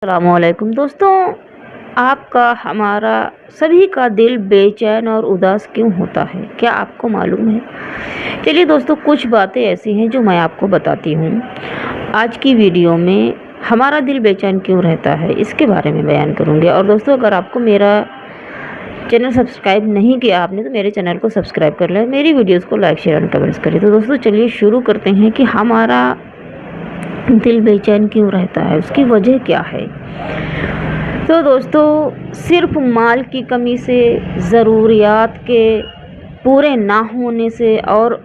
अस्सलाम वालेकुम दोस्तों, आपका हमारा सभी का दिल बेचैन और उदास क्यों होता है, क्या आपको मालूम है? चलिए दोस्तों, कुछ बातें ऐसी हैं जो मैं आपको बताती हूँ। आज की वीडियो में हमारा दिल बेचैन क्यों रहता है इसके बारे में बयान करूँगी। और दोस्तों, अगर आपको मेरा चैनल सब्सक्राइब नहीं किया आपने तो मेरे चैनल को सब्सक्राइब कर लें, मेरी वीडियोज़ को लाइक शेयर एंड कमेंट्स करें। तो दोस्तों चलिए शुरू करते हैं कि हमारा दिल बेचैन क्यों रहता है, उसकी वजह क्या है। तो दोस्तों, सिर्फ माल की कमी से, ज़रूरियात के पूरे ना होने से और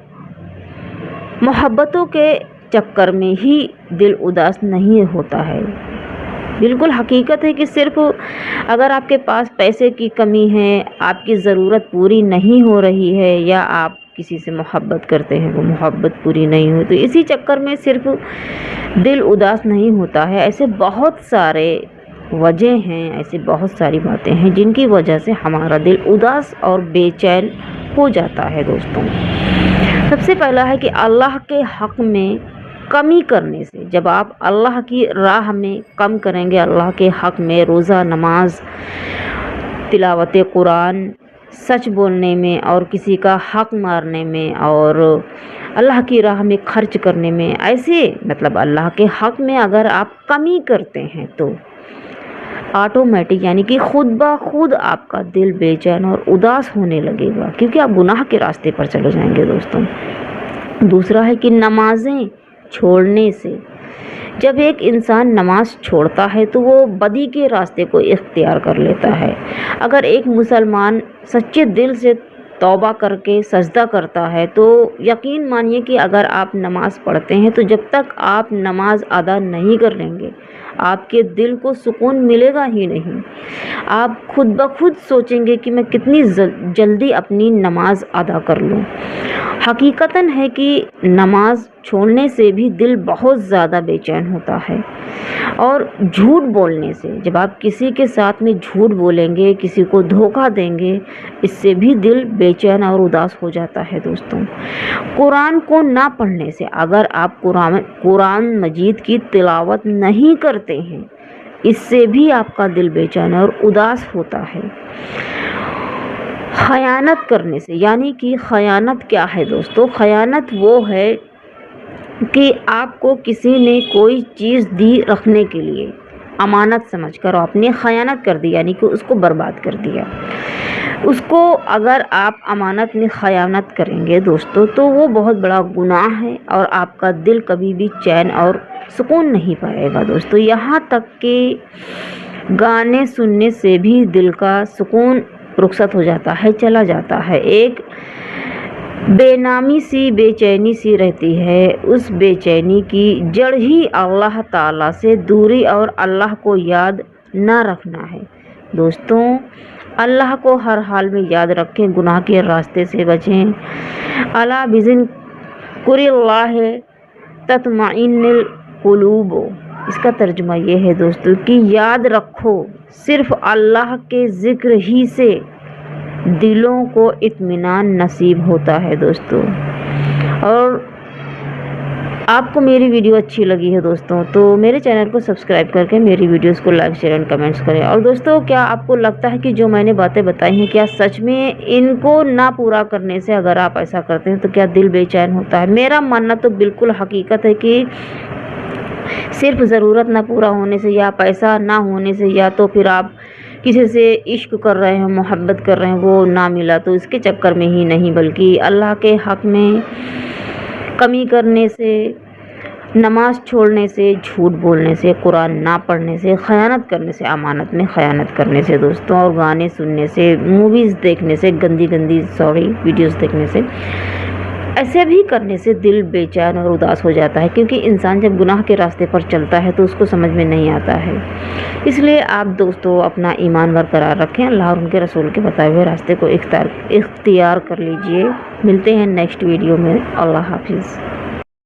मोहब्बतों के चक्कर में ही दिल उदास नहीं होता है। बिल्कुल हकीकत है कि सिर्फ अगर आपके पास पैसे की कमी है, आपकी ज़रूरत पूरी नहीं हो रही है, या आप किसी से मोहब्बत करते हैं वो मोहब्बत पूरी नहीं हुई, तो इसी चक्कर में सिर्फ दिल उदास नहीं होता है। ऐसे बहुत सारे वजह हैं, ऐसे बहुत सारी बातें हैं जिनकी वजह से हमारा दिल उदास और बेचैन हो जाता है। दोस्तों, सबसे पहला है कि अल्लाह के हक़ में कमी करने से। जब आप अल्लाह की राह में कम करेंगे, अल्लाह के हक़ में रोज़ा, नमाज, तिलावत कुरान, सच बोलने में और किसी का हक़ मारने में और अल्लाह की राह में खर्च करने में, ऐसे मतलब अल्लाह के हक़ में अगर आप कमी करते हैं तो ऑटोमेटिक यानी कि खुद ब खुद आपका दिल बेचैन और उदास होने लगेगा, क्योंकि आप गुनाह के रास्ते पर चले जाएंगे। दोस्तों, दूसरा है कि नमाज़ें छोड़ने से। जब एक इंसान नमाज छोड़ता है तो वो बदी के रास्ते को इख्तियार कर लेता है। अगर एक मुसलमान सच्चे दिल से तौबा करके सजदा करता है तो यकीन मानिए कि अगर आप नमाज़ पढ़ते हैं तो जब तक आप नमाज अदा नहीं कर लेंगे आपके दिल को सुकून मिलेगा ही नहीं। आप खुद ब खुद सोचेंगे कि मैं कितनी जल्दी अपनी नमाज अदा कर लूँ। हकीकतन है कि नमाज छोड़ने से भी दिल बहुत ज़्यादा बेचैन होता है। और झूठ बोलने से, जब आप किसी के साथ में झूठ बोलेंगे, किसी को धोखा देंगे, इससे भी दिल बेचैन और उदास हो जाता है। दोस्तों, कुरान को ना पढ़ने से, अगर आप कुरान मजीद की तिलावत नहीं करते हैं, इससे भी आपका दिल बेचैन और उदास होता है। खयानत करने से, यानी कि खयानत क्या है दोस्तों? खयानत वो है कि आपको किसी ने कोई चीज़ दी रखने के लिए, अमानत समझकर आपने खयानत कर दी, यानी कि उसको बर्बाद कर दिया। उसको अगर आप अमानत में खयानत करेंगे दोस्तों तो वो बहुत बड़ा गुनाह है और आपका दिल कभी भी चैन और सुकून नहीं पाएगा। दोस्तों, यहाँ तक कि गाने सुनने से भी दिल का सुकून रुखसत हो जाता है, चला जाता है। एक बेनामी सी बेचैनी सी रहती है, उस बेचैनी की जड़ ही अल्लाह ताला से दूरी और अल्लाह को याद ना रखना है। दोस्तों, अल्लाह को हर हाल में याद रखें, गुनाह के रास्ते से बचें। अला बिज़िन कुरिल्लाह तत्मइन्नुल कुलूब, इसका तर्जुमा ये है दोस्तों कि याद रखो, सिर्फ अल्लाह के ज़िक्र ही से दिलों को इत्मीनान नसीब होता है। दोस्तों, और आपको मेरी वीडियो अच्छी लगी है दोस्तों तो मेरे चैनल को सब्सक्राइब करके मेरी वीडियोस को लाइक शेयर एंड कमेंट्स करें। और दोस्तों, क्या आपको लगता है कि जो मैंने बातें बताई हैं, क्या सच में इनको ना पूरा करने से, अगर आप ऐसा करते हैं तो क्या दिल बेचैन होता है? मेरा मानना तो बिल्कुल हकीकत है कि सिर्फ ज़रूरत ना पूरा होने से, या पैसा ना होने से, या तो फिर आप किसी से इश्क कर रहे हैं, मोहब्बत कर रहे हैं, वो ना मिला तो इसके चक्कर में ही नहीं, बल्कि अल्लाह के हक़ में कमी करने से, नमाज छोड़ने से, झूठ बोलने से, कुरान ना पढ़ने से, खयानत करने से, अमानत में खयानत करने से दोस्तों, और गाने सुनने से, मूवीज़ देखने से, गंदी वीडियोस देखने से, ऐसे भी करने से दिल बेचैन और उदास हो जाता है। क्योंकि इंसान जब गुनाह के रास्ते पर चलता है तो उसको समझ में नहीं आता है। इसलिए आप दोस्तों अपना ईमान बरकरार रखें, अल्लाह और उनके रसूल के बताए हुए रास्ते को इख्तियार कर लीजिए। मिलते हैं नेक्स्ट वीडियो में। अल्लाह हाफिज़।